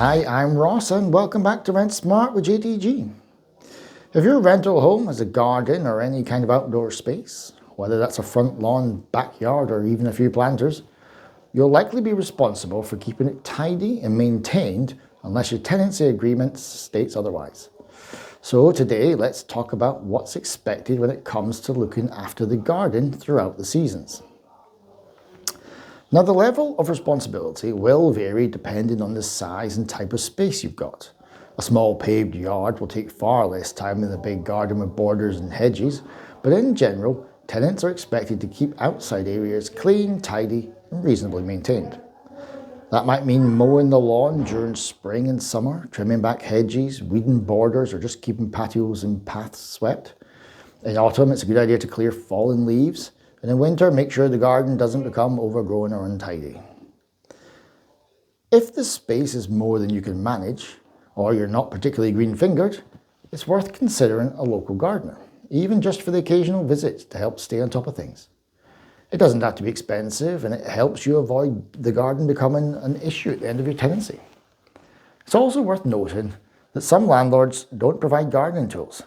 Hi, I'm Ross and welcome back to Rent Smart with JTG. If your rental home has a garden or any kind of outdoor space, whether that's a front lawn, backyard or even a few planters, you'll likely be responsible for keeping it tidy and maintained unless your tenancy agreement states otherwise. So today let's talk about what's expected when it comes to looking after the garden throughout the seasons. Now, the level of responsibility will vary depending on the size and type of space you've got. A small paved yard will take far less time than a big garden with borders and hedges, but in general, tenants are expected to keep outside areas clean, tidy, and reasonably maintained. That might mean mowing the lawn during spring and summer, trimming back hedges, weeding borders, or just keeping patios and paths swept. In autumn, it's a good idea to clear fallen leaves. And in winter, make sure the garden doesn't become overgrown or untidy. If the space is more than you can manage, or you're not particularly green-fingered, it's worth considering a local gardener, even just for the occasional visit to help stay on top of things. It doesn't have to be expensive, and it helps you avoid the garden becoming an issue at the end of your tenancy. It's also worth noting that some landlords don't provide gardening tools.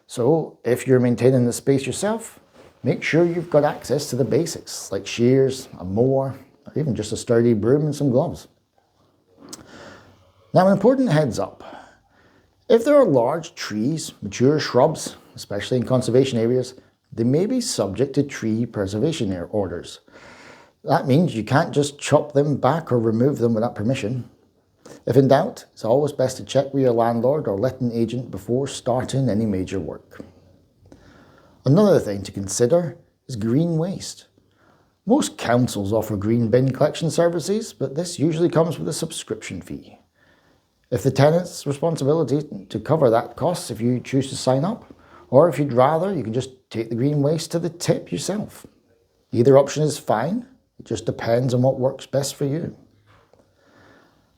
So if you're maintaining the space yourself, make sure you've got access to the basics, like shears, a mower, or even just a sturdy broom and some gloves. Now, an important heads up. If there are large trees, mature shrubs, especially in conservation areas, they may be subject to tree preservation orders. That means you can't just chop them back or remove them without permission. If in doubt, it's always best to check with your landlord or letting agent before starting any major work. Another thing to consider is green waste. Most councils offer green bin collection services, but this usually comes with a subscription fee. If the tenant's responsibility to cover that cost if you choose to sign up, or if you'd rather, you can just take the green waste to the tip yourself. Either option is fine, it just depends on what works best for you.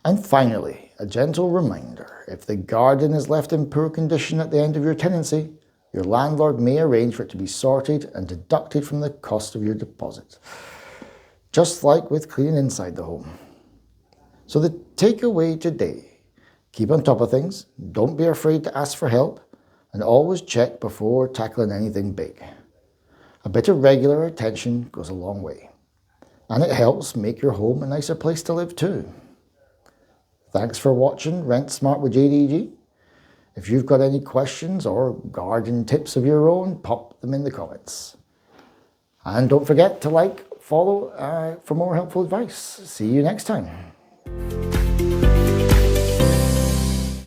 And finally, a gentle reminder, if the garden is left in poor condition at the end of your tenancy, your landlord may arrange for it to be sorted and deducted from the cost of your deposit, just like with cleaning inside the home. So the takeaway today, keep on top of things, don't be afraid to ask for help, and always check before tackling anything big. A bit of regular attention goes a long way, and it helps make your home a nicer place to live too. Thanks for watching Rent Smart with JDG. If you've got any questions or garden tips of your own, pop them in the comments. And don't forget to follow for more helpful advice. See you next time.